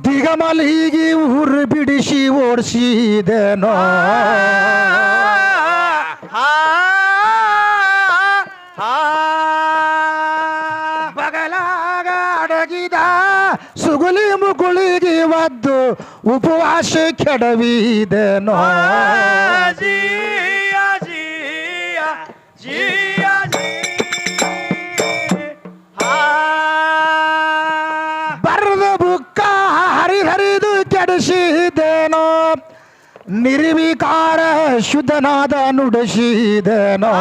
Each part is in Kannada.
ದಿಗಮಲಿಗಿ ಊರು ಬಿಡಿಸಿ ಓಡಿಸಿದೆನೋ ಬಗಲಾಗ ಅಡಗಿದ ಸುಗುಲಿ ಮುಗುಳಿಗೆ ಒದ್ದು ಉಪವಾಸ ಕೆಡವಿದೆನೋ ಬರದ ಬುಕ್ಕ ಹರಿದು ಕೆಡಿಸಿದೇನೋ ನಿರ್ವಿಕಾರ ಶುದ್ಧನಾದ ನುಡಿಸಿದೇನೋ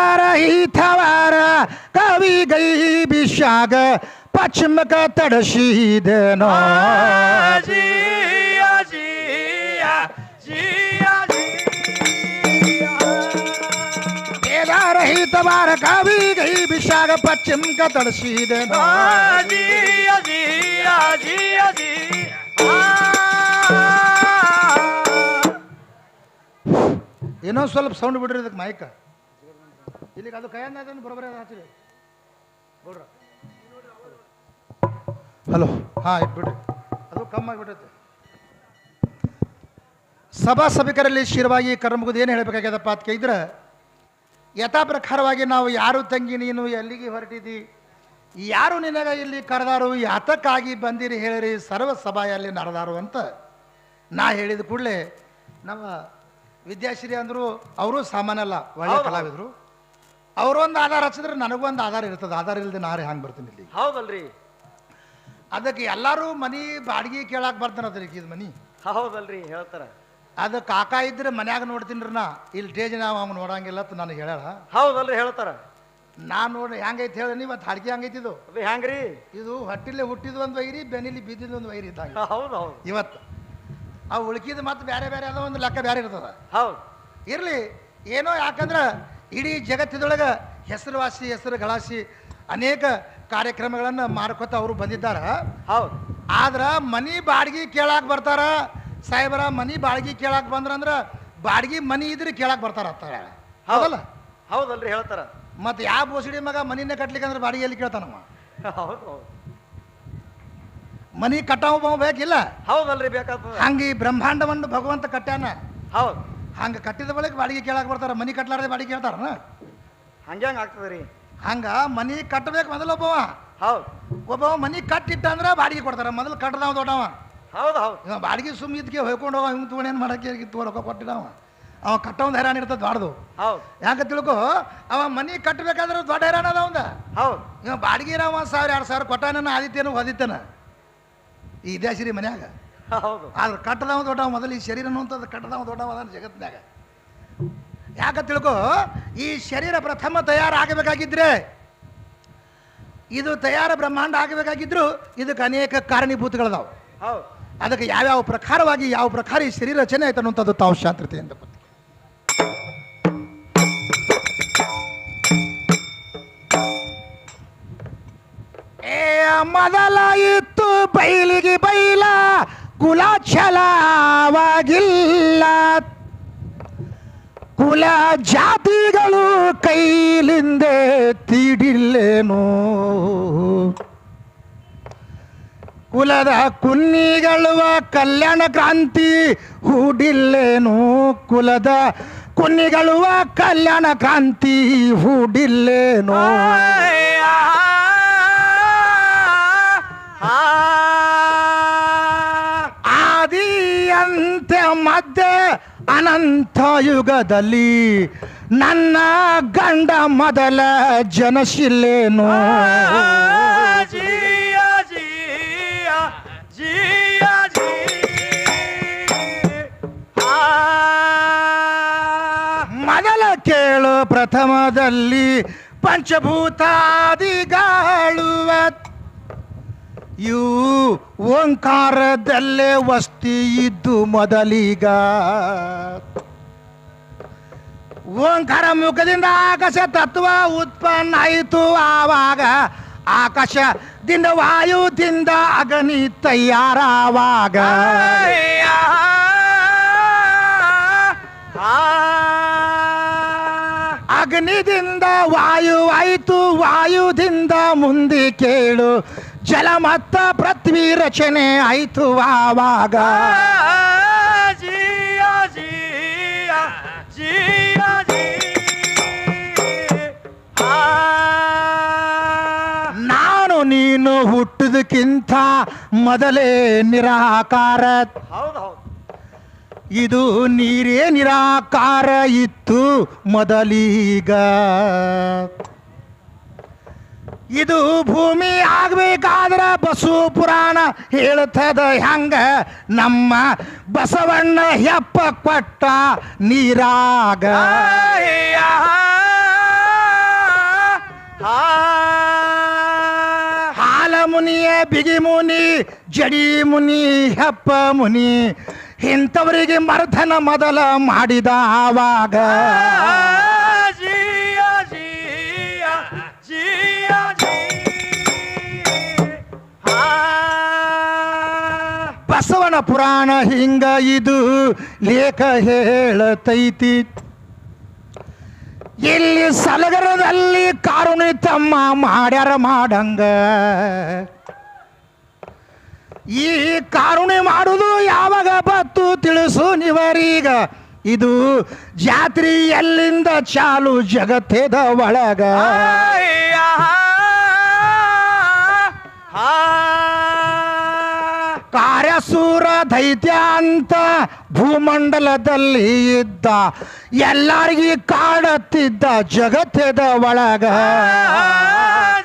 ಭೇದರಹಿತವರ ಕವಿ ಗೈ ಬಿಷಾಗ ಪಶ್ಚಿಮಕ ತಡಸಿದೇನೋ ರಹಿತವಾರ ಕವಿ ಗೈ ಬಿಷಾಗ ಪಶ್ಚಿಮಕ ತಡಸಿದೇನೋ ಏನೋ ಸ್ವಲ್ಪ ಸೌಂಡ್ ಬಿಡ್ರಿ ಇದಕ್ಕೆ ಮೈಕ್ ಇಲ್ಲಿಗೆ ಅದು ಕೈಯನ್ನ ಬರೋಬರಿ ಹಚ್ಚಿರಿ ನೋಡ್ರ ಹಲೋ ಹಾಂ ಇಟ್ಬಿಡ್ರಿ ಅದು ಕಮ್ಮಾಗಿಬಿಟ್ಟೈತೆ ಸಭಾ ಸಭಿಕರಲ್ಲಿ ಶಿರವಾಗಿ ಕರ್ಮುಗಿದು ಏನು ಹೇಳಬೇಕಾಗ್ಯದಪ್ಪ ಅಂತ ಕೇಳಿದ್ರೆ ಯಥಾ ಪ್ರಕಾರವಾಗಿ ನಾವು ಯಾರು ತಂಗಿ ನೀನು ಎಲ್ಲಿಗೆ ಹೊರಟಿದ್ದಿ ಯಾರು ನಿನಗ ಇಲ್ಲಿ ಕರೆದಾರು ಯಾತಕ್ಕಾಗಿ ಬಂದಿರಿ ಹೇಳಿರಿ ಸರ್ವ ಸಭಾಯಲ್ಲಿ ನಡೆದಾರು ಅಂತ ನಾ ಹೇಳಿದ ಕೂಡಲೇ ನಮ್ಮ ವಿದ್ಯಾಶ್ರೀ ಅಂದರು ಅವರು ಸಾಮಾನ್ಯ ಅಲ್ಲ ಒಳ್ಳೆ ಕಲಾವಿದರು ಅವರೊಂದು ಆಧಾರ ಹಚ್ಚಿದ್ರೆ ನನಗೊಂದು ಆಧಾರ ಇರ್ತದೆ ಆಧಾರ ಇಲ್ಲದೆ ನಾರೇ ಹಂಗೆ ಬರ್ತೀನಿ ಇಲ್ಲಿ ಹೌದಲ್ರಿ ಅದಕ್ಕೆ ಎಲ್ಲರೂ ಮನಿ ಬಾಡಿಗೆ ಕೇಳಕ್ಕೆ ಬರ್ತಾನೆ ಅದ್ರಿಗೆ ಇದು ಮನಿ ಹೌದಲ್ರಿ ಹೇಳ್ತಾರ ಅದು ಕಾಕ ಇದ್ರೆ ಮನ್ಯಾಗ ನೋಡ್ತೀನಿ ನಾ ಇಲ್ಲಿ ಸ್ಟೇಜ್ ನಾವು ಅವ್ನು ನೋಡಂಗಿಲ್ಲ ಅಂತ ನನಗೆ ಹೇಳ ಹೌದಲ್ರಿ ಹೇಳ್ತಾರ ನಾನು ನೋಡಿ ಹೆಂಗೈತೆ ಹೇಳಿ ನೀವು ಅದು ಹಾಡಿಗೆ ಹಂಗೈತಿದು ಹೆಂಗ್ರಿ ಇದು ಹೊಟ್ಟಿಲೆ ಹುಟ್ಟಿದ ಒಂದು ವೈರಿ ಬೆನ್ನಿಲಿ ಬಿದ್ದಿದ್ದು ಒಂದು ವೈರಿ ಇದ್ದಾಗ ಹೌದು ಹೌದು ಇವತ್ತು ಅವು ಉಳ್ಕಿದ ಮತ್ತೆ ಬೇರೆ ಬೇರೆ ಅದ ಒಂದು ಲೆಕ್ಕ ಬೇರೆ ಇರ್ತದ ಹೌದು ಇರಲಿ ಏನೋ ಯಾಕಂದ್ರೆ ಇಡೀ ಜಗತ್ತಿದೊಳಗೆ ಹೆಸರುವಾಸಿ ಹೆಸರು ಗಳಾಸಿ ಅನೇಕ ಕಾರ್ಯಕ್ರಮಗಳನ್ನು ಮಾಡ್ಕೊತ ಅವರು ಬಂದಿದ್ದಾರೆ ಹೌದು ಆದ್ರೆ ಮನಿ ಬಾಡಿಗೆ ಕೇಳಕ್ಕೆ ಬರ್ತಾರ ಸಾಹೇಬರ ಮನಿ ಬಾಡಿಗೆ ಕೇಳಕ್ಕೆ ಬಂದ್ರಂದ್ರೆ ಬಾಡಿಗೆ ಮನಿ ಇದ್ರೆ ಕೇಳಕ್ಕೆ ಬರ್ತಾರ ಅಂತಾರೆ ಹೌದಲ್ಲ ಹೌದಲ್ರಿ ಹೇಳ್ತಾರ ಮತ್ತೆ ಯಾವ ಬೋಸಡಿ ಮಗ ಮನಿನೇ ಕಟ್ಲಿಕ್ಕೆ ಅಂದ್ರೆ ಬಾಡಿಗೆ ಎಲ್ಲಿ ಕೇಳ್ತಾನಮ್ಮ ಹೌದು ಹೌದು ಮನಿ ಕಟ್ಟಾವ ಬೇಕಿಲ್ಲ ಹೌದಲ್ರಿ ಬೇಕಾಗ್ತದ ಹಂಗೆ ಈ ಬ್ರಹ್ಮಾಂಡವನ್ನು ಭಗವಂತ ಕಟ್ಟ್ಯಾನ ಹೌದು ಹಂಗೆ ಕಟ್ಟಿದ ಬಳಿಕ ಬಾಡಿಗೆ ಕೇಳಕ್ಕೆ ಬರ್ತಾರ ಮನಿ ಕಟ್ಲಾರ್ದೆ ಬಾಡಿಗೆ ಕೇಳ್ತಾರನ ಹಂಗೆ ಆಗ್ತದ್ರಿ ಹಂಗ ಮನಿ ಕಟ್ಟಬೇಕು ಮೊದಲು ಹೌದು ಒಬ್ಬವ ಮನಿ ಕಟ್ಟಿಟ್ಟ ಅಂದ್ರೆ ಬಾಡಿಗೆ ಕೊಡ್ತಾರ ಮೊದಲು ಕಟ್ಟದವ ದೊಡ್ಡವ ಹೌದು ಹೌದು ಇವ ಬಾಡಿಗೆ ಸುಮ್ಮ ಇದಕ್ಕೆ ಹೊಯ್ಕೊಂಡು ಹೋಗ ಹಿಂಗೆ ತೊಗೊಂಡು ಏನು ಮಾಡಕ್ಕೆ ತೊಗೊಳಕ ಕೊಟ್ಟಿಡವ ಅವ ಕಟ್ಟೊಂದು ಹೈರಾಣ ಇರ್ತದೆ ದೊಡ್ಡದು ಹೌದು ಯಾಕೆ ತಿಳ್ಕೊ ಅವ ಮನಿ ಕಟ್ಟಬೇಕಾದ್ರೆ ದೊಡ್ಡ ಹೈರಾಣ ಅದ ಅವಂದ ಹೌದು ಇವ ಬಾಡಿಗೆ ಇರೋ 1,000-2,000 ಕೊಟ್ಟಾನ ಆದಿತ್ಯನು ಹೊದಿತ್ತನ ಈ ದೇಶರಿ ಮನ್ಯಾಗ ಹೌದು ಆದ್ರೆ ಕಟ್ಟದವ ದೊಡ್ಡವ ಮೊದಲು ಈ ಶರೀರ ಅನ್ನುವಂಥದ್ದು ಕಟ್ಟದವ ದೊಡ್ಡವ ಅದ ಜಗತ್ತಿನಾಗ ಯಾಕೆ ತಿಳ್ಕೊ ಈ ಶರೀರ ಪ್ರಥಮ ತಯಾರಾಗಬೇಕಾಗಿದ್ರೆ ಇದು ತಯಾರ ಬ್ರಹ್ಮಾಂಡ ಆಗಬೇಕಾಗಿದ್ರು ಇದಕ್ಕೆ ಅನೇಕ ಕಾರಣೀಭೂತಗಳದಾವು ಹೌದು ಅದಕ್ಕೆ ಯಾವ್ಯಾವ ಪ್ರಕಾರವಾಗಿ ಯಾವ ಪ್ರಕಾರ ಈ ಶರೀರ ರಚನೆ ಆಯ್ತು ಅನ್ನುವಂಥದ್ದು ತಾವು ಶಾಂತ್ರತೆಯಿಂದ ಗೊತ್ತಿದೆ ಮೊದಲ ಇತ್ತು ಬೈಲಿಗೆ ಬೈಲ ಕುಲ ಛಲವಾಗಿಲ್ಲ ಕುಲ ಜಾತಿಗಳು ಕೈಲಿಂದೆ ತೀಡಿಲ್ಲೇನು ಕುಲದ ಕುನ್ನಿಗಳುವ ಕಲ್ಯಾಣ ಕ್ರಾಂತಿ ಹೂಡಿಲ್ಲೇನು ಕುಲದ ಕುನ್ನಿಗಳುವ ಕಲ್ಯಾಣ ಕ್ರಾಂತಿ ಹೂಡಿಲ್ಲೇನು ಆದಿ ಅಂತ್ಯ ಮಧ್ಯ ಅನಂತ ಯುಗದಲ್ಲಿ ನನ್ನ ಗಂಡ ಮೊದಲ ಜನಶಿಲ್ಲೇನು ಮೊದಲ ಕೇಳು ಪ್ರಥಮದಲ್ಲಿ ಪಂಚಭೂತಾದಿಗಾಳುವ ಇವು ಓಂಕಾರದಲ್ಲೇ ವಸ್ತಿ ಇದ್ದು ಮೊದಲಿಗ ಓಂಕಾರ ಮುಖದಿಂದ ಆಕಾಶ ತತ್ವ ಉತ್ಪನ್ನ ಆಯಿತು ಆವಾಗ ಆಕಾಶದಿಂದ ವಾಯುದಿಂದ ಅಗ್ನಿ ತಯಾರಾವಾಗ ಅಗ್ನಿದಿಂದ ವಾಯು ಆಯಿತು, ವಾಯುದಿಂದ ಮುಂದೆ ಕೇಳು, ಜಲ ಮತ್ತ ಪೃಥ್ವಿ ರಚನೆ ಆಯಿತು ಆವಾಗ. ಜಿಯ ಜಿಯ ಜಿಯ ಜಿ ನಾನು ನೀನು ಹುಟ್ಟುದಕ್ಕಿಂತ ಮೊದಲೇ ನಿರಾಕಾರ. ಹೌದು ಹೌದು. ಇದು ನೀರೇ ನಿರಾಕಾರ ಇತ್ತು ಮೊದಲೀಗ. ಇದು ಭೂಮಿ ಆಗ್ಬೇಕಾದ್ರ ಬಸವ ಪುರಾಣ ಹೇಳ್ತದ ಹಂಗ, ನಮ್ಮ ಬಸವಣ್ಣ ಹೆಪ್ಪ ಕೊಟ್ಟ ನೀರಾಗ. ಹಾಲ ಮುನಿಯ ಬಿಗಿ ಮುನಿ, ಜಡಿ ಮುನಿ, ಹೆಪ್ಪ ಮುನಿ, ಇಂಥವರಿಗೆ ಮರ್ಧನ ಮೊದಲ ಮಾಡಿದ ಆವಾಗ. ಜಿಯ ಜಿಯ ಜಿಯ ಜಿ ಬಸವನ ಪುರಾಣ ಹಿಂಗ ಇದು ಲೇಖ ಹೇಳತೈತಿ. ಇಲ್ಲಿ ಸಲಗರದಲ್ಲಿ ಕಾರುಣಿ ತಮ್ಮ ಮಾಡ್ಯಾರ ಮಾಡಂಗ. ಈ ಕಾರುಣಿ ಮಾಡುವುದು ಯಾವಾಗ ಬತ್ತು ತಿಳಿಸು ನೀವರೀಗ. ಇದು ಜಾತ್ರೆ ಎಲ್ಲಿಂದ ಚಾಲು ಜಗತ್ತೇದ ಒಳಗ. ಕಾರ್ಯಸೂರ ದೈತ್ಯ ಅಂತ ಭೂಮಂಡಲದಲ್ಲಿ ಇದ್ದ, ಎಲ್ಲರಿಗೂ ಕಾಡತ್ತಿದ್ದ ಜಗತ್ತೇದ ಒಳಗ.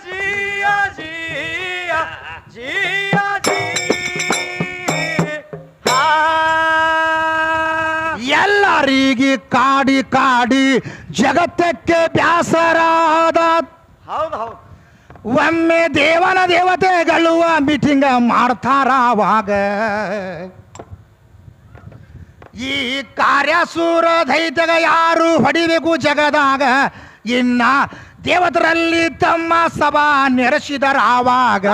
ಜಿಯ ಜಿಯ ಜಿಯ ಜಿ ಎಲ್ಲರಿಗೆ ಕಾಡಿ ಕಾಡಿ ಜಗತ್ತಕ್ಕೆ ಬ್ಯಾಸರಾದ. ಹೌದು ಹೌದು. ಒಮ್ಮೆ ದೇವನ ದೇವತೆಗಳು ಮೀಟಿಂಗ್ ಮಾಡ್ತಾರ ಅವಾಗ. ಈ ಕಾರ್ಯಸೂರ ದೈತ್ಯಗ ಯಾರು ಹೊಡಿಬೇಕು ಜಗದಾಗ, ಇನ್ನ ದೇವತರಲ್ಲಿ ತಮ್ಮ ಸಭಾ ನೆರೆಸಿದರ ಆವಾಗ.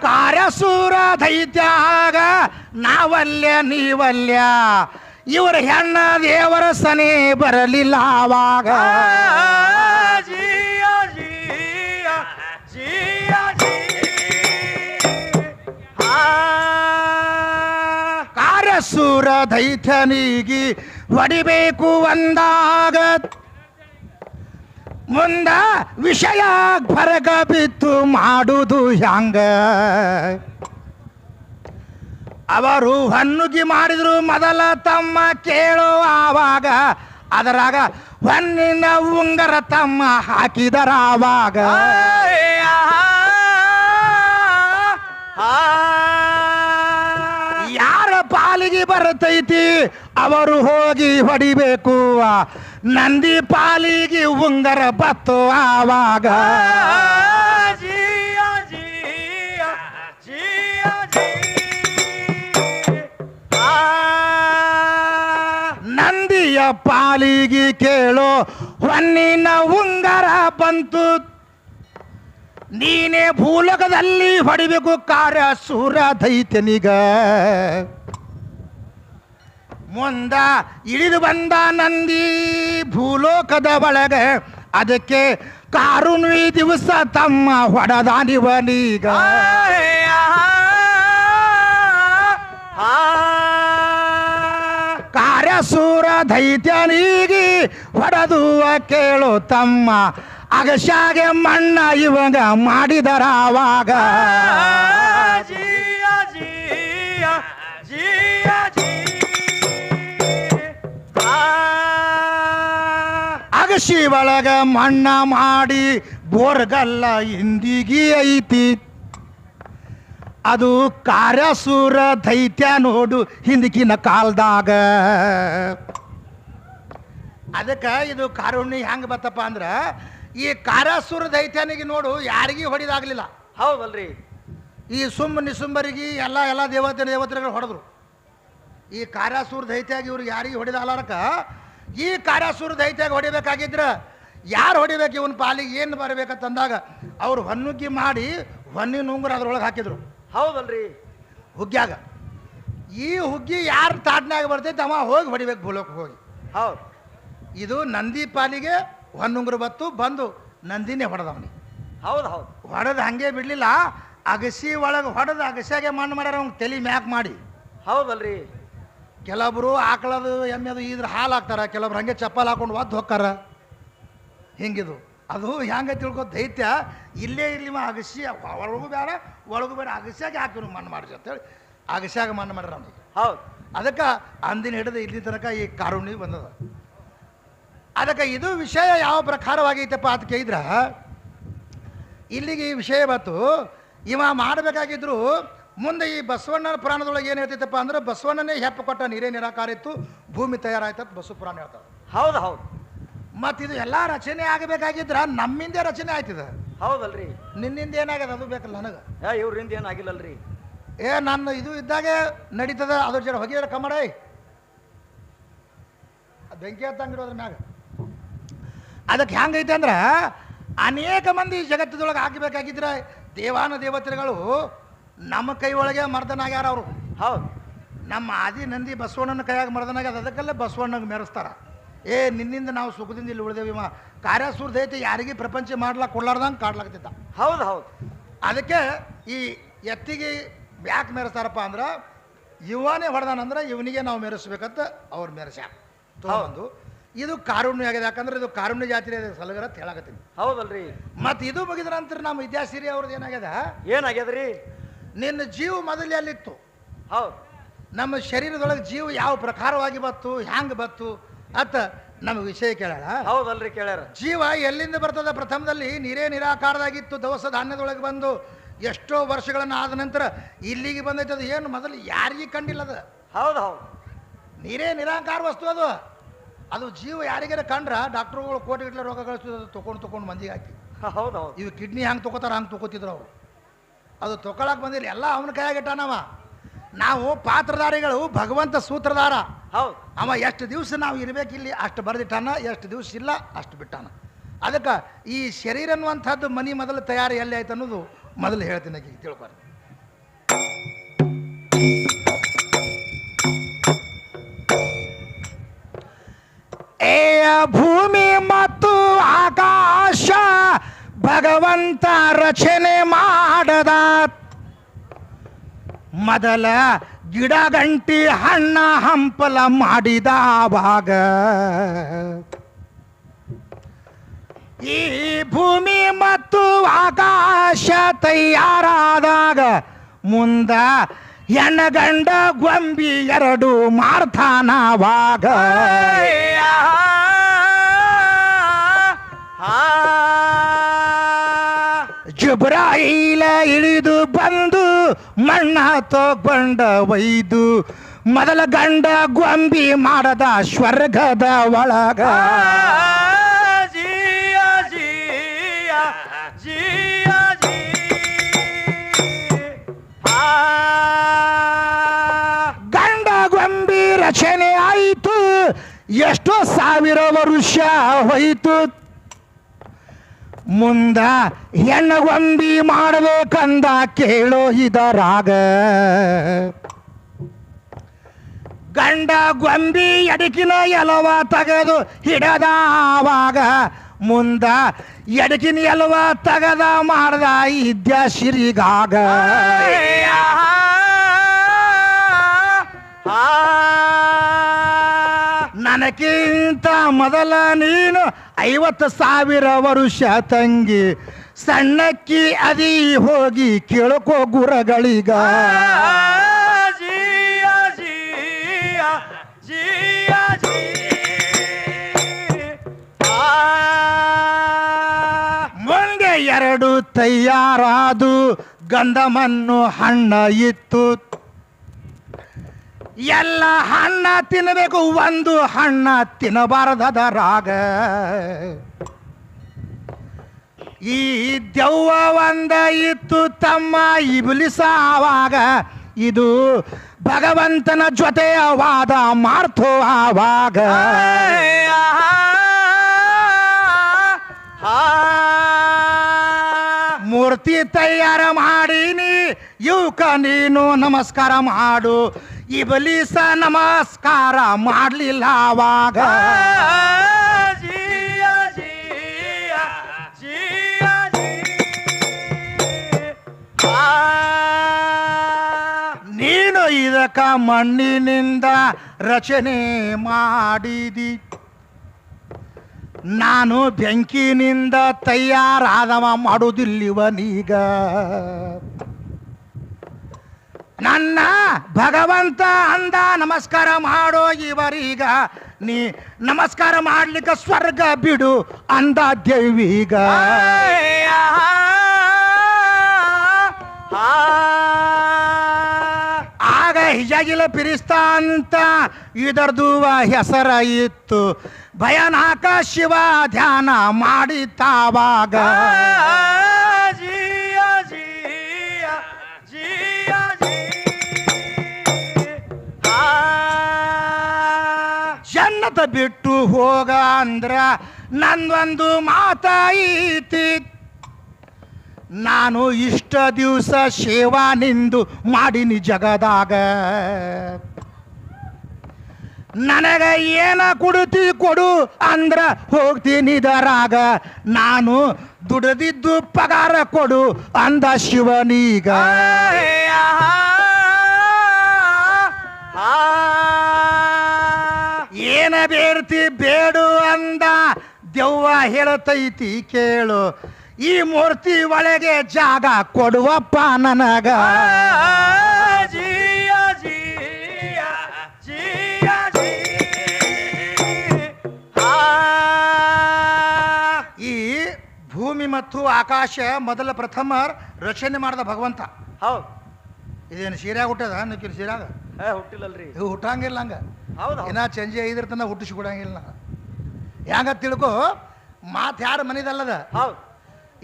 ಕಾರ್ಯಸೂರ ದೈತ್ಯಾಗ ನಾವಲ್ಯ ನೀವಲ್ಯ, ಇವರ ಹೆಣ್ಣ ದೇವರ ಸನೆ ಬರಲಿಲ್ಲ ಆವಾಗ. ಜಿಯ ಜಿಯ ಜಿಯ ಜಿ ಕಾರ್ಯಸೂರ ದೈತ್ಯನಿಗೆ ಹೊಡಿಬೇಕು ಅಂದಾಗ ಮುಂದ ವಿಷಯ ಹೊರಗ ಬಿತ್ತು ಮಾಡುವುದು ಹ್ಯಾಂಗ. ಅವರು ಹೊನ್ನುಗಿ ಮಾಡಿದ್ರು ಮೊದಲ ತಮ್ಮ ಕೇಳೋ ಆವಾಗ, ಅದರಾಗ ಹೊನ್ನಿನ ಉಂಗರ ತಮ್ಮ ಹಾಕಿದರ ಆವಾಗ. ಯಾರ ಪಾಲಿಗೆ ಬರ್ತೈತಿ ಅವರು ಹೋಗಿ ಹೊಡಿಬೇಕು, ನಂದಿ ಪಾಲಿಗೆ ಉಂಗರ ಬತ್ತು ಆವಾಗ. ಜಿಯ ಜಿಯ ಜಿಯ ಜಿ ನಂದಿಯ ಪಾಲಿಗೆ ಕೇಳೋ ಹೊನ್ನಿನ ಉಂಗರ ಬಂತು, ನೀನೇ ಭೂಲೋಕದಲ್ಲಿ ಹೊಡಿಬೇಕು ಕಾರ್ಯಸೂರ ದೈತ್ಯನಿಗ. ಮುಂದ ಇಳಿದು ಬಂದ ನಂದಿ ಭೂಲೋಕದ ಒಳಗ, ಅದಕ್ಕೆ ಕಾರುಣ್ವಿ ದಿವಸ ತಮ್ಮ ಹೊಡೆದಾನಿವನೀಗ. ಕಾರ್ಯಸೂರ ದೈತ್ಯನಿಗೆ ಹೊಡೆದು ಕೇಳು ತಮ್ಮ, ಅಗಶಾಗೆ ಮಣ್ಣ ಇವಾಗ ಮಾಡಿದರ ಆವಾಗ. ಜಿಯ ಜಿಯ ಜಿಯ ಜಿ ಅಗಶಿ ಒಳಗ ಮಣ್ಣ ಮಾಡಿ ಬೋರ್ಗಲ್ಲ ಇಂದಿಗೆ ಐತಿ, ಅದು ಕಾರ್ಯಸೂರ ದೈತ್ಯ ನೋಡು ಹಿಂದಕಿನ ಕಾಲದಾಗ. ಅದಕ್ಕೆ ಇದು ಕಾರುಣ್ಯ ಹೆಂಗೆ ಬತ್ತಪ್ಪ ಅಂದ್ರೆ, ಈ ಕಾರ್ಯಸೂರ ದೈತ್ಯನಿಗೆ ನೋಡು ಯಾರಿಗೂ ಹೊಡಿದಾಗಲಿಲ್ಲ. ಹೌದಲ್ರಿ. ಈ ನಿಸುಂಬರಿಗೆ ಎಲ್ಲ ದೇವತೆಗಳು ಹೊಡೆದ್ರು. ಈ ಕಾರ್ಯಸೂರ ದೈತ್ಯಾಗಿ ಇವ್ರಿಗೆ ಯಾರಿಗೆ ಹೊಡಿದಾಗಲಾರಕ, ಈ ಕಾರ್ಯಸೂರ ದೈತ್ಯಾಗಿ ಹೊಡಿಬೇಕಾಗಿದ್ರ ಯಾರು ಹೊಡಿಬೇಕು ಇವನ್ ಪಾಲಿಗೆ ಏನು ಬರಬೇಕಂತಂದಾಗ ಅವ್ರು ಹೊನ್ನುಗ್ಗಿ ಮಾಡಿ ಹೊನ್ನಿನ ಉಂಗುರ ಅದ್ರೊಳಗೆ ಹಾಕಿದ್ರು. ಹೌದಲ್ರಿ. ಹುಗ್ಗ್ಯಾಗ ಈ ಹುಗ್ಗಿ ಯಾರು ತಾಟ್ನಾಗ ಬರ್ತೈತೆ ಅವ ಹೋಗಿ ಹೊಡಿಬೇಕು ಭೂಲೋಕ ಹೋಗಿ. ಹೌದು. ಇದು ನಂದಿ ಪಾಲಿಗೆ ಹೊನ್ನುಂಗ್ರು ಬತ್ತು ಬಂದು ನಂದಿನೇ ಹೊಡೆದವನಿ. ಹೌದು ಹೌದು. ಹೊಡೆದು ಹಂಗೆ ಬಿಡಲಿಲ್ಲ, ಅಗಸಿ ಒಳಗೆ ಹೊಡೆದು ಅಗಸ್ಯಾಗೆ ಮಣ್ಣು ಮಾಡ್ಯಾರ ಅವ್ನು ತಲೆ ಮ್ಯಾಕ್ ಮಾಡಿ. ಹೌದಲ್ರಿ. ಕೆಲವೊಬ್ರು ಆಕಳದು ಎಮ್ಮೆದು ಇದ್ರ ಹಾಲು ಹಾಕ್ತಾರ, ಕೆಲವೊಬ್ರು ಹಂಗೆ ಚಪ್ಪಲ್ ಹಾಕೊಂಡು ಒದ್ದು ಹೋಗ್ತಾರ. ಹಿಂಗಿದು ಅದು ಹೆಂಗೆ ತಿಳ್ಕೊ ದೈತ್ಯ ಇಲ್ಲೇ ಇರ್ಲಿ ಅಗಸಿ ಒಳಗೂ ಬೇಡ ಒಳಗೂ ಬೇಡ ಅಗಸ್ಯಾಗೆ ಹಾಕಿರು ಮಣ್ಣು ಮಾಡಿರಿ ಅಂತೇಳಿ ಅಗಸ್ಯಾಗ ಮಣ್ಣು ಮಾಡ್ಯಾರ ಅವ್ನಿಗೆ. ಹೌದು. ಅದಕ್ಕೆ ಅಂದಿನ ಹಿಡಿದು ಇಲ್ಲಿ ತನಕ ಈ ಕಾರುಣ್ಯ ಬಂದದ. ಅದಕ್ಕೆ ಇದು ವಿಷಯ ಯಾವ ಪ್ರಕಾರವಾಗೈತಪ್ಪ ಅಂತ ಕೇಳಿದ್ರ ಇಲ್ಲಿಗೆ ಈ ವಿಷಯ ಬಂತು. ಇವ ಮಾಡಬೇಕಾಗಿದ್ರು ಮುಂದೆ ಈ ಬಸವಣ್ಣನ ಪುರಾಣದೊಳಗೆ ಏನು ಹೇಳ್ತೈತಪ್ಪ ಅಂದ್ರೆ ಬಸವಣ್ಣನೇ ಹೆಪ್ಪ ಕೊಟ್ಟ ನೀರೇ ನಿರಾಕಾರ ಇತ್ತು, ಭೂಮಿ ತಯಾರಾಯ್ತತ್ ಬಸವ ಪುರಾಣ ಹೇಳ್ತಾರೆ. ಹೌದು ಹೌದು. ಮತ್ತು ಇದು ಎಲ್ಲ ರಚನೆ ಆಗಬೇಕಾಗಿದ್ರ ನಮ್ಮಿಂದೇ ರಚನೆ ಆಯ್ತದ. ಹೌದಲ್ರಿ. ನಿನ್ನಿಂದ ಏನಾಗ್ಯದ ಅದು ಬೇಕಲ್ಲ ನನಗೆ. ಇವ್ರಿಂದ ಏನಾಗಿಲ್ಲಲ್ರಿ. ನನ್ನ ಇದು ಇದ್ದಾಗೆ ನಡೀತದ, ಅದ್ರ ಜರ ಹೊಗೆ ಕಮ್ಮಡ ಬೆಂಕಿ ಹತ್ತಂಗಿರೋದ್ರ ಮ್ಯಾಗ. ಅದಕ್ಕೆ ಹೆಂಗೈತೆ ಅಂದ್ರೆ ಅನೇಕ ಮಂದಿ ಜಗತ್ತದೊಳಗೆ ಹಾಕಬೇಕಾಗಿದ್ರೆ ದೇವಾನ ದೇವತೆಗಳು ನಮ್ಮ ಕೈ ಒಳಗೆ ಮರ್ದನಾಗ್ಯಾರ ಅವರು. ಹೌದು. ನಮ್ಮ ಆದಿ ನಂದಿ ಬಸವಣ್ಣನ ಕೈಯಾಗ ಮರ್ದನಾಗ್ಯದ, ಅದಕ್ಕಲ್ಲೇ ಬಸವಣ್ಣಗೆ ಮೆರೆಸ್ತಾರ. ನಿನ್ನಿಂದ ನಾವು ಸುಖದಿಂದ ಇಲ್ಲಿ ಉಳಿದೇವಿಮ್ಮ ಕಾರ್ಯಸೂರ್ದೈತಿ ಯಾರಿಗೆ ಪ್ರಪಂಚ ಮಾಡ್ಲಾಕ ಕೊಡ್ಲಾರ್ದಂಗೆ ಕಾಡ್ಲಾಗ್ತಿದ್ದ. ಹೌದು ಹೌದು. ಅದಕ್ಕೆ ಈ ಎತ್ತಿಗೆ ಯಾಕೆ ಮೆರೆಸ್ತಾರಪ್ಪ ಅಂದ್ರೆ ಇವನೇ ಹೊಡೆದಾನಂದ್ರೆ ಇವನಿಗೆ ನಾವು ಮೆರೆಸ್ಬೇಕಂತ ಅವ್ರು ಮೆರೆಸ್ಯಾರ ತಗೊಂಡು. ಇದು ಕಾರುಣ್ಯ ಆಗಿದೆ, ಯಾಕಂದ್ರೆ ಇದು ಕಾರುಣ್ಯ ಜಾತಿ ಸಲಗರ ಅಂತ ಹೇಳಕತ್ತೀನಿ. ಹೌದಲ್ರಿ. ಮತ್ತು ಇದು ಮುಗಿದ ನಂತರ ನಮ್ಮ ವಿದ್ಯಾಸಿರಿ ಅವ್ರದ್ದು ಏನಾಗ್ಯದ, ಏನಾಗ್ಯದ್ರಿ? ನಿನ್ನ ಜೀವ ಮೊದಲು ಎಲ್ಲಿತ್ತು, ಹೌದು, ನಮ್ಮ ಶರೀರದೊಳಗೆ ಜೀವ ಯಾವ ಪ್ರಕಾರವಾಗಿ ಬತ್ತು, ಹ್ಯಾಂಗೆ ಬತ್ತು ಅಂತ ನಮಗೆ ವಿಷಯ ಕೇಳೋಣ. ಹೌದಲ್ರಿ, ಕೇಳ್ಯಾರ. ಜೀವ ಎಲ್ಲಿಂದ ಬರ್ತದ? ಪ್ರಥಮದಲ್ಲಿ ನೀರೇ ನಿರಾಕಾರದಾಗಿತ್ತು, ದವಸ ಧಾನ್ಯದೊಳಗೆ ಬಂದು ಎಷ್ಟೋ ವರ್ಷಗಳನ್ನು ಆದ ನಂತರ ಇಲ್ಲಿಗೆ ಬಂದೈತದು. ಏನು ಮೊದಲು ಯಾರಿಗೂ ಕಂಡಿಲ್ಲದ. ಹೌದು ಹೌದು. ನೀರೇ ನಿರಾಕಾರ ವಸ್ತು ಅದು. ಅದು ಜೀವ ಯಾರಿಗಾರ ಕಂಡ್ರ ಡಾಕ್ಟ್ರುಗಳು ಕೋಟಿಗಟ್ಟಲೆ ರೋಗ ಗಳಿಸ್ತದ ತೊಗೊಂಡು ಮಂದಿಗೆ ಹಾಕಿ. ಹೌದು ಹೌದು. ಇವು ಕಿಡ್ನಿ ಹಂಗೆ ತೊಗೋತಾರ, ಹಂಗೆ ತೊಗೋತಿದ್ರು ಅವರು. ಅದು ತೊಗೊಳಕ್ಕೆ ಬಂದಿಲ್ಲ, ಎಲ್ಲ ಅವನ ಕೈಯಾಗಿಟ್ಟಾನವ. ನಾವು ಪಾತ್ರಧಾರಿಗಳು, ಭಗವಂತ ಸೂತ್ರಧಾರ. ಹೌದು. ಅವ ಎಷ್ಟು ದಿವಸ ನಾವು ಇರಬೇಕಿಲ್ಲಿ ಅಷ್ಟು ಬರೆದಿಟ್ಟಾನ, ಎಷ್ಟು ದಿವಸ ಇಲ್ಲ ಅಷ್ಟು ಬಿಟ್ಟಾನ. ಅದಕ್ಕೆ ಈ ಶರೀರ ಅನ್ನುವಂಥದ್ದು ಮನಿ ಮೊದಲು ತಯಾರಿ ಎಲ್ಲಿ ಆಯ್ತು ಅನ್ನೋದು ಮೊದಲು ಹೇಳ್ತೀನಿ, ಈಗ ತಿಳ್ಕೊರಿ. ಭೂಮಿ ಮತ್ತು ಆಕಾಶ ಭಗವಂತ ರಚನೆ ಮಾಡದ. ಮೊದಲ ಗಿಡ ಗಂಟಿ ಹಣ್ಣ ಹಂಪಲ ಮಾಡಿದವಾಗ ಈ ಭೂಮಿ ಮತ್ತು ಆಕಾಶ ತಯಾರಾದಾಗ ಮುಂದ ಹೆಣ್ಣ ಗಂಡ ಗೊಂಬಿ ಎರಡು ಮಾಡ್ತಾನವಾಗ. ಜುಬ್ರಾಯಿಲ ಇಳಿದು ಬಂದು ಮಣ್ಣ ತಗೊಂಡ ಒಯ್ದು ಮೊದಲ ಗಂಡ ಗೊಂಬಿ ಮಾಡದ ಸ್ವರ್ಗದ ಒಳಗ. ಗಂಡ ಗೊಂಬಿ ರಚನೆ ಆಯಿತು, ಎಷ್ಟೋ ಸಾವಿರ ವರ್ಷ ಹೋಯಿತು. ಮುಂದ ಹೆಣ್ಣ ಗೊಂಬಿ ಮಾಡಬೇಕಂದ ಕೇಳೋ ಇದರಾಗ. ಗಂಡ ಗೊಂಬಿ ಎಡಕಿನ ಎಲವ ತೆಗೆದು ಹಿಡದವಾಗ ಮುಂದ ಎಡಕಿನ ಎಲವ ತೆಗೆದ ಮಾಡ್ದ ಇದ್ಯ ಸಿರಿಗಾಗ. ನನಗಿಂತ ಮೊದಲ ನೀನು 50,000 ವರ್ಷ ತಂಗಿ, ಸಣ್ಣಕ್ಕಿ ಅದಿ ಹೋಗಿ ಕೇಳ್ಕೋ ಗುರಗಳಿಗ. ಮುಂದೆ ಎರಡು ತಯಾರಾದು ಗಂಧಮನ್ನು ಹಣ್ಣ ಇತ್ತು. ಎಲ್ಲ ಹಣ್ಣ ತಿನ್ನಬೇಕು, ಒಂದು ಹಣ್ಣ ತಿನ್ನಬಾರದರಾಗ. ಈ ದೆವ್ವ ಒಂದ ಇತ್ತು ತಮ್ಮ ಇಬ್ಲಿಸ ಆವಾಗ. ಇದು ಭಗವಂತನ ಜೊತೆಯ ವಾದ ಮಾಡ್ತೋ ಆವಾಗ. ಮೂರ್ತಿ ತಯಾರ ಮಾಡೀನಿ, ಇವಕ ನೀನು ನಮಸ್ಕಾರ ಮಾಡು. ಇಬಲೀಸ ನಮಸ್ಕಾರ ಮಾಡಲಿಲ್ಲ ಆವಾಗ ಜಿಯ ಜಿಯ ಜಿಯ ಜಿ ನೀನು ಇದಕ್ಕ ಮಣ್ಣಿನಿಂದ ರಚನೆ ಮಾಡಿದಿ, ನಾನು ಬೆಂಕಿನಿಂದ ತಯಾರಾದವ ಮಾಡುವುದಿಲ್ಲಿವನೀಗ. ನನ್ನ ಭಗವಂತ ಅಂದ ನಮಸ್ಕಾರ ಮಾಡೋ ಇವರೀಗ, ನೀ ನಮಸ್ಕಾರ ಮಾಡ್ಲಿಕ್ಕೆ ಸ್ವರ್ಗ ಬಿಡು ಅಂದ ದೇವೀಗ. ಆಗ ಹಿಜಾಗಿಲ ಪಿರಿಸ್ತ ಅಂತ ಇದರದು ಹೆಸರ ಇತ್ತು, ಭಯಾನಕ ಶಿವ ಧ್ಯಾನ ಮಾಡಿತಾವಾಗ. ಜಿಯ ಜಿಯ ಜಿಯ ಜಿ ಜನ್ನತ ಬಿಟ್ಟು ಹೋಗ ಅಂದ್ರ ನಂದೊಂದು ಮಾತಾಯಿತಿ, ನಾನು ಇಷ್ಟ ದಿವಸ ಸೇವಾ ನಿಂದು ಮಾಡಿನಿ ಜಗದಾಗ. ನನಗ ಏನ ಕೊಡುತ್ತಿ ಕೊಡು ಅಂದ್ರ ಹೋಗ್ತೀನಿ ದರಾಗ, ನಾನು ದುಡದಿದ್ದು ಪಗಾರ ಕೊಡು ಅಂದ ಶಿವನೀಗ. ಏನ ಬೇಡ್ತಿ ಬೇಡು ಅಂದ ದೆವ್ವ ಹೇಳತೈತಿ ಕೇಳು, ಈ ಮೂರ್ತಿ ಒಳಗೆ ಜಾಗ ಕೊಡುವಪ್ಪ ನನಗ. ಜಿಯ ಜಿಯ ಜಿಯ ಜಿ ಈ ಭೂಮಿ ಮತ್ತು ಆಕಾಶ ಮೊದಲ ಪ್ರಥಮ ರಚನೆ ಮಾಡಿದ ಭಗವಂತ. ಹೌದು. ಇದೇನು ಸೀರ್ಯಾಗ ಹುಟ್ಟದ ನಕ್ಕಿನ ಸೀರ್ಯಾಗ ಹುಟ್ಟಿಲ್ಲಲ್ರಿ. ಇವು ಹುಟ್ಟಂಗಿಲ್ಲ ಹಂಗ. ಹೌದು ಇನ್ನ ಚಂಜಿ 5 ತನ ಹುಟ್ಟಿಸ್ಕೊಡಂಗಿಲ್ಲ. ಹೆಂಗ ತಿಳ್ಕೊ, ಮಾತು ಯಾರ ಮನಿದಲ್ಲದ. ಹೌದು.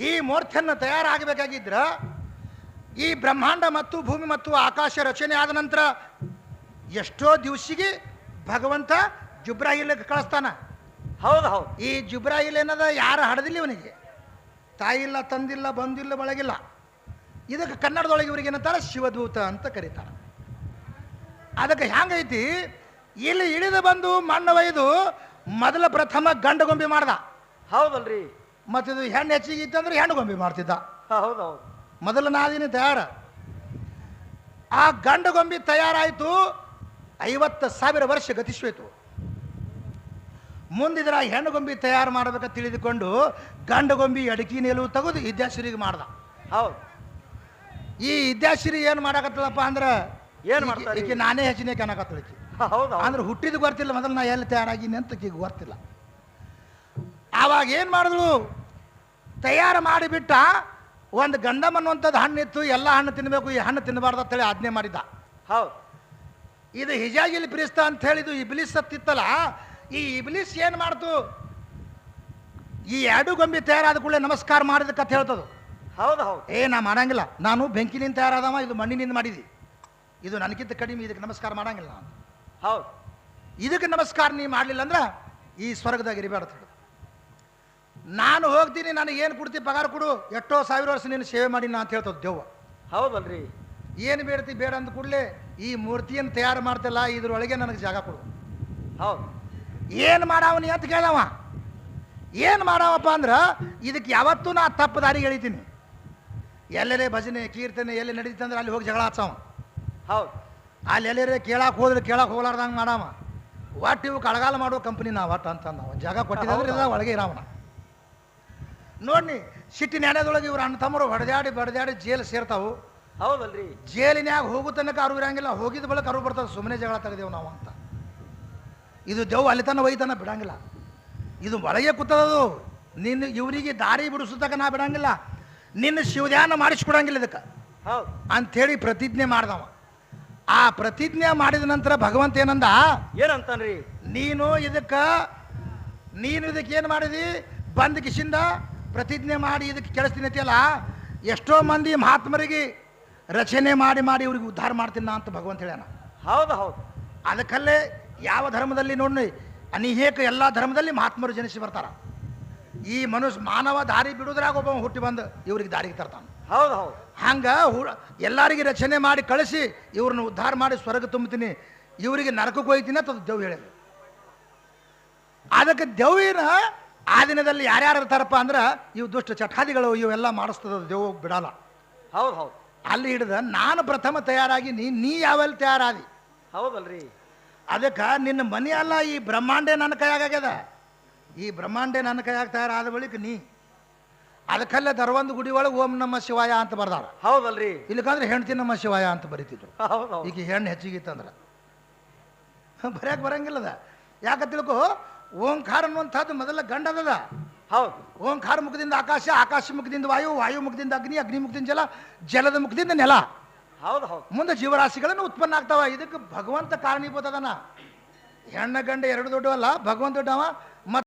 ಈ ಮೂರ್ತಿಯನ್ನು ತಯಾರಾಗಬೇಕಾಗಿದ್ರ ಈ ಬ್ರಹ್ಮಾಂಡ ಮತ್ತು ಭೂಮಿ ಮತ್ತು ಆಕಾಶ ರಚನೆ ಆದ ನಂತರ ಎಷ್ಟೋ ದಿವಸಿಗೆ ಭಗವಂತ ಜುಬ್ರಾಯಿಲಕ್ಕೆ ಕಳಿಸ್ತಾನ. ಹೌದು ಹೌದು. ಈ ಜುಬ್ರಾಯಿಲ್ ಏನದ ಯಾರ ಹಡದಿಲ್ಲ ಇವನಿಗೆ, ತಾಯಿ ಇಲ್ಲ, ತಂದಿಲ್ಲ, ಬಂದಿಲ್ಲ, ಬಳಗಿಲ್ಲ. ಇದಕ್ಕೆ ಕನ್ನಡದೊಳಗೆ ಇವರಿಗೆ ಏನಂತಾರೆ ಶಿವದೂತ ಅಂತ ಕರೀತಾರೆ. ಅದಕ್ಕೆ ಹೆಂಗೈತಿ, ಇಲ್ಲಿ ಇಳಿದು ಬಂದು ಮಣ್ಣು ಒಯ್ದು ಮೊದಲ ಪ್ರಥಮ ಗಂಡಗೊಂಬಿ ಮಾಡ್ದ. ಹೌದಲ್ರಿ. ಮತ್ತಿದು ಹೆಣ್ಣು ಹೆಚ್ಚಿಗೆ ಇತ್ತಂದ್ರೆ ಹೆಣ್ಣು ಗೊಂಬಿ ಮಾಡ್ತಿದ್ದ. ಹೌದು ಹೌದು. ಮೊದಲ ನಾದಿನ ತಯಾರ. ಆ ಗಂಡಗೊಂಬಿ ತಯಾರಾಯಿತು, 50,000 ವರ್ಷ ಗತಿಸ್ವೇತು. ಮುಂದಿದ್ರ ಹೆಣ್ಣುಗೊಂಬಿ ತಯಾರು ಮಾಡ್ಬೇಕಂತ ತಿಳಿದುಕೊಂಡು ಗಂಡಗೊಂಬಿ ಅಡಕಿ ನಿಲುವು ತೆಗೆದು ವಿದ್ಯಾಶ್ರೀಗೆ ಮಾಡ್ದ. ಹೌದು. ಈ ವಿದ್ಯಾಶ್ರೀ ಏನು ಮಾಡಕತ್ತಳಪ್ಪ ಅಂದ್ರೆ ಏನ್ ಮಾಡ್ತಾರೆ? ಈಕೆ ನಾನೇ ಹೆಚ್ಚಿನ ಕನಕತ್ತಳಿಕೆ ಹೌದು. ಅಂದ್ರೆ ಹುಟ್ಟಿದ ಗೊತ್ತಿಲ್ಲ, ಮೊದಲು ನಾ ಎಲ್ಲಿ ತಯಾರಾಗಿನಿ ಅಂತ ಈಗ ಗೊತ್ತಿಲ್ಲ. ಆವಾಗ ಏನು ಮಾಡಿದ್ರು, ತಯಾರು ಮಾಡಿಬಿಟ್ಟ. ಒಂದು ಗಂಧಮ್ ಅನ್ನುವಂಥದ್ದು ಹಣ್ಣಿತ್ತು, ಎಲ್ಲ ಹಣ್ಣು ತಿನ್ನಬೇಕು, ಈ ಹಣ್ಣು ತಿನ್ನಬಾರ್ದು ಅಂತೇಳಿ ಆಜ್ಞೆ ಮಾಡಿದ್ದ. ಹೌದು. ಇದು ಹಿಜಾಗಿಲ್ ಪಿರಿಸ್ತ ಅಂತ ಹೇಳಿದು ಇಬ್ಲಿಸ್ ಹತ್ತಿತ್ತಲ್ಲ, ಈ ಇಬ್ಲಿಸ್ ಏನು ಮಾಡ್ತು, ಈ 2 ಗೊಂಬಿ ತಯಾರಾದ ಕೂಡಲೇ ನಮಸ್ಕಾರ ಮಾಡಿದಕ್ಕಂತ ಹೇಳ್ತದು. ಹೌದು ಹೌದು. ನಾ ಮಾಡಂಗಿಲ್ಲ, ನಾನು ಬೆಂಕಿನಿಂದ ತಯಾರಾದವ, ಇದು ಮಣ್ಣಿನಿಂದ ಮಾಡಿದಿ, ಇದು ನನಗಿಂತ ಕಡಿಮೆ, ಇದಕ್ಕೆ ನಮಸ್ಕಾರ ಮಾಡಂಗಿಲ್ಲ ನಾನು. ಹೌದು. ಇದಕ್ಕೆ ನಮಸ್ಕಾರ ನೀ ಮಾಡಲಿಲ್ಲ ಅಂದ್ರೆ ಈ ಸ್ವರ್ಗದಾಗ ಇರಬೇಡ. ನಾನು ಹೋಗ್ತೀನಿ, ನನಗೇನು ಕೊಡ್ತೀವಿ ಪಗಾರ ಕೊಡು, ಎಷ್ಟೋ 1000 ವರ್ಷ ನೀನು ಸೇವೆ ಮಾಡಿ ನಾ ಅಂತ ಹೇಳ್ತದ ದೆವ್ವ. ಹೌದಲ್ರಿ. ಏನು ಬೇಡ್ತಿ ಬೇಡ ಅಂದ ಕೂಡಲೇ ಈ ಮೂರ್ತಿಯನ್ನು ತಯಾರು ಮಾಡ್ತಿಲ್ಲ, ಇದ್ರೊಳಗೆ ನನಗೆ ಜಾಗ ಕೊಡು. ಹೌದು. ಏನು ಮಾಡಾವನಿ ಅಂತ ಕೇಳವ. ಏನು ಮಾಡಾವಪ್ಪ ಅಂದ್ರೆ ಇದಕ್ಕೆ ಯಾವತ್ತೂ ನಾ ತಪ್ಪು ದಾರಿಗೆ ಎಳಿತೀನಿ. ಎಲ್ಲರೇ ಭಜನೆ ಕೀರ್ತನೆ ಎಲ್ಲಿ ನಡೀತಂದ್ರೆ ಅಲ್ಲಿ ಹೋಗಿ ಜಗಳ ಹಚ್ಚವ. ಹೌದು. ಅಲ್ಲಿ ಎಲ್ಲರೇ ಕೇಳಕ್ಕೆ ಹೋದ್ರೆ ಕೇಳಕ್ಕೆ ಹೋಗ್ಲಾರ್ದಂಗೆ ಮಾಡವ. ಒಟ್ಟು ಇವು ಕಳಗಾಲ ಮಾಡೋ ಕಂಪ್ನಿ ನಾವು ಒಟ್ಟು ಅಂತಂದವ. ಜಾಗ ಕೊಟ್ಟಿದ್ರೆ ಇಲ್ಲ ಒಳಗೆ ಇರಾವಣ. ನೋಡಿ ಸಿಟ್ಟಿ ನೆನೆದೊಳಗೆ ಇವ್ರು ಅಣ್ಣ ತಮ್ಮರು ಬಡದಾಡಿ ಜೇಲ್ ಸೇರ್ತಾವು. ಹೌದಲ್ರಿ. ಜೇಲಿನ್ಯಾಗ ಹೋಗೋ ತನಕ ಅರು ಇರಂಗಿಲ್ಲ, ಹೋಗಿದ ಬಳಿಕ ಅರು ಬರ್ತದೆ. ಸುಮ್ಮನೆ ಜಗಳ ತೆಗೆದೇವು ನಾವು ಅಂತ. ಇದು ದೇವ್ ಅಲ್ಲಿ ತನ ಒಯ್ತನ ಬಿಡಂಗಿಲ್ಲ. ಇದು ಒಳಗೆ ಕೂತದದು. ನಿನ್ನ ಇವರಿಗೆ ದಾರಿ ಬಿಡಿಸೋದಕ್ಕೆ ನಾ ಬಿಡಂಗಿಲ್ಲ, ನಿನ್ನ ಶಿವಧ್ಯಾನ ಮಾಡಿಸ್ಕೊಡಂಗಿಲ್ಲ ಇದಕ್ಕೆ ಹೌದು ಅಂಥೇಳಿ ಪ್ರತಿಜ್ಞೆ ಮಾಡ್ದವ. ಆ ಪ್ರತಿಜ್ಞೆ ಮಾಡಿದ ನಂತರ ಭಗವಂತ ಏನಂದ, ಏನಂತಾನ್ರಿ? ನೀನು ಇದಕ್ಕೆ ಏನು ಮಾಡಿದಿ, ಬಂದ ಕಿಶಿಂದ ಪ್ರತಿಜ್ಞೆ ಮಾಡಿ ಇದಕ್ಕೆ ಕೆಳಿಸ್ತೀನಿ ಅಂತೀಯಲ್ಲ, ಎಷ್ಟೋ ಮಂದಿ ಮಹಾತ್ಮರಿಗೆ ರಚನೆ ಮಾಡಿ ಇವ್ರಿಗೆ ಉದ್ಧಾರ ಮಾಡ್ತೀನಿ ನಾ ಅಂತ ಭಗವಂತ ಹೇಳ್ಯಾನ. ಹೌದು ಹೌದು. ಅದಕ್ಕಲ್ಲೇ ಯಾವ ಧರ್ಮದಲ್ಲಿ ನೋಡಿ ಅನೇಕ ಎಲ್ಲ ಧರ್ಮದಲ್ಲಿ ಮಹಾತ್ಮರು ಜನಿಸಿ ಬರ್ತಾರ. ಈ ಮಾನವ ದಾರಿ ಬಿಡುವುದ್ರಾಗ ಒಬ್ಬ ಹುಟ್ಟಿ ಬಂದು ಇವ್ರಿಗೆ ದಾರಿಗೆ ತರ್ತಾನೆ. ಹೌದು ಹೌದು ಹಂಗ ಎಲ್ಲರಿಗೆ ರಚನೆ ಮಾಡಿ ಕಳಿಸಿ ಇವ್ರನ್ನ ಉದ್ಧಾರ ಮಾಡಿ ಸ್ವರ್ಗ ತುಂಬುತ್ತೀನಿ, ಇವರಿಗೆ ನರಕಕ್ಕೆ ಹೋಯ್ತೀನಿ ಅಂತ ದೇವ್ ಹೇಳಿದ್ರು. ಅದಕ್ಕೆ ದೇವಿನ ಆ ದಿನದಲ್ಲಿ ಯಾರ್ಯಾರು ಇರ್ತಾರಪ್ಪ ಅಂದ್ರೆ ಇವು ದುಷ್ಟ ಚಟಾದಿಗಳು ಇವೆಲ್ಲ ಮಾಡಿಸ್ತದ ದೇವ್ ಬಿಡಲ್ಲ. ಹೌದು ಹೌದು ಅಲ್ಲಿ ಹಿಡಿದ ನಾನು ಪ್ರಥಮ ತಯಾರಾಗಿ ನೀ ಯಾವೆಲ್ಲ ತಯಾರಾದಿ. ಹೌದಲ್ರಿ. ಅದಕ್ಕೆ ನಿನ್ನ ಮನೆ ಅಲ್ಲ, ಈ ಬ್ರಹ್ಮಾಂಡೇ ನನ್ನ ಕೈಯಾಗ್ಯದ. ಈ ಬ್ರಹ್ಮಾಂಡೇ ನನ್ನ ಕೈಯಾಗ ತಯಾರಾದ ಬಳಿಕ ನೀ ಅದಕ್ಕಲ್ಲೇ ದರ್ವಂದು ಗುಡಿ ಒಳಗೆ ಓಂ ನಮ ಶಿವಾಯ ಅಂತ ಬರ್ದಾರ. ಹೌದಲ್ರಿ. ಇಲ್ಲಕಂದ್ರೆ ಹೆಂಡ್ತಿ ನಮ್ಮ ಶಿವಾಯ ಅಂತ ಬರೀತಿದ್ರು. ಹೌದು ಈಗ ಹೆಣ್ಣು ಹೆಚ್ಚಿಗಿತ್ತಂದ್ರೆ ಬರೆಯಕ್ಕೆ ಬರಂಗಿಲ್ಲದ. ಯಾಕೆ ತಿಳ್ಕೊ, ಓಂಕಾರ ಅನ್ನುವಂಥದ್ದು ಮೊದಲ ಗಂಡದದ. ಹೌದು. ಓಂಕಾರ ಮುಖದಿಂದ ಆಕಾಶ, ಆಕಾಶ ಮುಖದಿಂದ ವಾಯು, ವಾಯು ಮುಖದಿಂದ ಅಗ್ನಿ, ಅಗ್ನಿ ಮುಖದಿಂದ ಜಲ, ಜಲದ ಮುಖದಿಂದ ನೆಲ. ಹೌದು ಹೌದು ಮುಂದೆ ಜೀವರಾಶಿಗಳನ್ನು ಉತ್ಪನ್ನ ಆಗ್ತಾವ. ಇದಕ್ಕೆ ಭಗವಂತ ಕಾರಣೀಭೂತ ಅದನ. ಹೆಣ್ಣ ಗಂಡ ಎರಡು ದೊಡ್ಡವಲ್ಲ, ಭಗವಂತ ದೊಡ್ಡವ.